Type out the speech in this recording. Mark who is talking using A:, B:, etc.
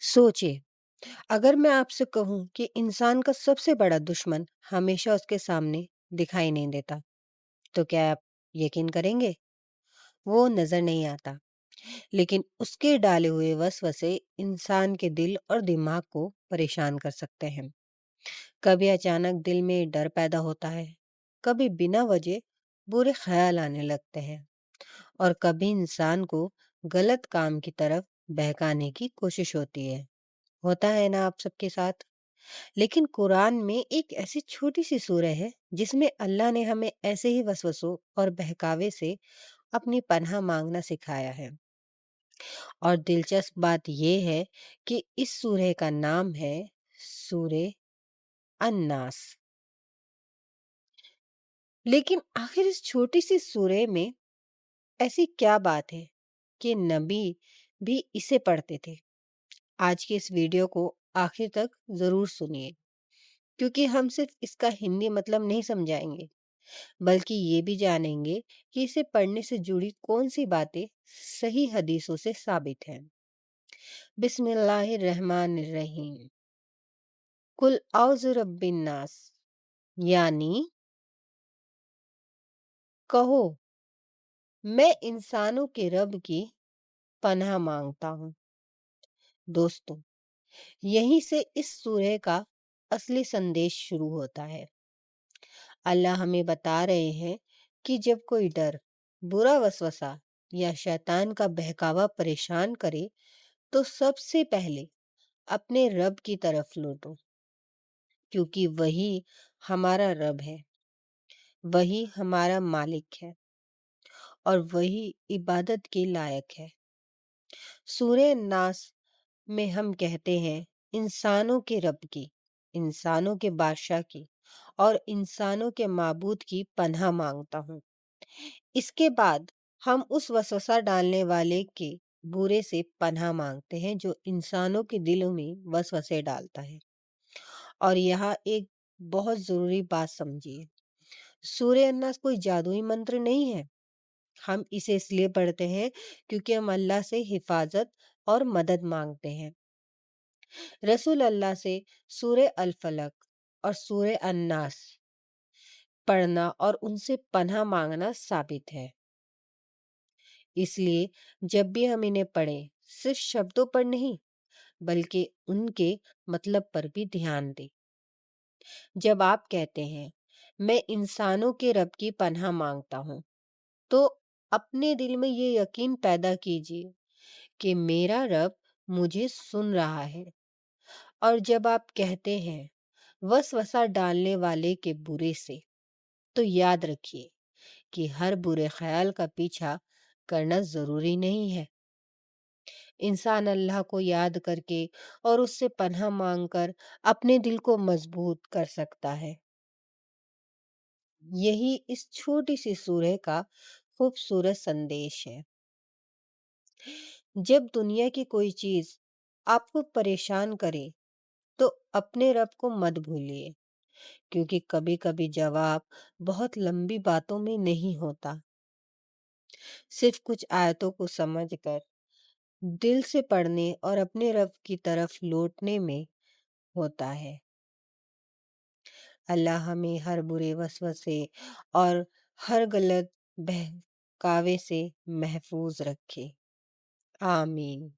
A: सोचिए, अगर मैं आपसे कहूँ कि इंसान का सबसे बड़ा दुश्मन हमेशा उसके सामने दिखाई नहीं देता, तो क्या आप यकीन करेंगे? वो नज़र नहीं आता, लेकिन उसके डाले हुए वसवसे इंसान के दिल और दिमाग को परेशान कर सकते हैं। कभी अचानक दिल में डर पैदा होता है, कभी बिना वजह बुरे ख्याल आने लगते हैं, और कभी इंसान को गलत काम की तरफ बहकाने की कोशिश होती है। होता है ना आप सबके साथ? लेकिन कुरान में एक ऐसी छोटी सी सूरह है जिसमें अल्लाह ने हमें ऐसे ही वसवसों और बहकावे से अपनी पनाह मांगना सिखाया है। और दिलचस्प बात यह है कि इस सूरह का नाम है सूरह अन्नास। लेकिन आखिर इस छोटी सी सूरह में ऐसी क्या बात है कि नबी भी इसे पढ़ते थे? आज की इस वीडियो को आखिर तक जरूर सुनिए, क्योंकि हम सिर्फ इसका हिंदी मतलब नहीं समझाएंगे, बल्कि ये भी जानेंगे कि इसे पढ़ने से जुड़ी कौन सी बातें सही हदीसों से साबित हैं। बिस्मिल्लाहिर्रहमानिर्रहीम। कुल औज़ु रब्बिन नास, यानी कहो, मैं इंसानों के रब की पनाह मांगता हूँ। दोस्तों, यहीं से इस सूरह का असली संदेश शुरू होता है। अल्लाह हमें बता रहे हैं कि जब कोई डर, बुरा वसवसा या शैतान का बहकावा परेशान करे, तो सबसे पहले अपने रब की तरफ लौटो, क्योंकि वही हमारा रब है, वही हमारा मालिक है, और वही इबादत के लायक है। सूरह नास में हम कहते हैं इंसानों के रब की, इंसानों के बादशाह की और इंसानों के माबूद की पनाह मांगता हूँ। इसके बाद हम उस वसवसा डालने वाले के बुरे से पनाह मांगते हैं जो इंसानों के दिलों में वसवसे डालता है। और यहाँ एक बहुत जरूरी बात समझिए, सूर्य अन्नास कोई जादुई मंत्र नहीं है। हम इसे इसलिए पढ़ते हैं क्योंकि हम अल्लाह से हिफाजत और मदद मांगते हैं। रसूल अल्लाह से सूर्य अल फलक और सूर्य अन्नास पढ़ना और उनसे पनाह मांगना साबित है। इसलिए जब भी हम इन्हें पढ़ें, सिर्फ शब्दों पर नहीं, बल्कि उनके मतलब पर भी ध्यान दें। जब आप कहते हैं मैं इंसानों के रब की पनाह मांगता हूँ, तो अपने दिल में ये यकीन पैदा कीजिए कि मेरा रब मुझे सुन रहा है। और जब आप कहते हैं वसवसा डालने वाले के बुरे से, तो याद रखिए कि हर बुरे ख्याल का पीछा करना जरूरी नहीं है। इंसान अल्लाह को याद करके और उससे पनाह मांगकर अपने दिल को मजबूत कर सकता है। यही इस छोटी सी सूरह का खूबसूरत संदेश है। जब दुनिया की कोई चीज आपको परेशान करे, तो अपने रब को मत भूलिए, क्योंकि कभी कभी जवाब बहुत लंबी बातों में नहीं होता, सिर्फ कुछ आयतों को समझकर दिल से पढ़ने और अपने रब की तरफ लौटने में होता है। अल्लाह हमें हर बुरे वसवसे और हर गलत बहकावे से महफूज रखे। आमीन।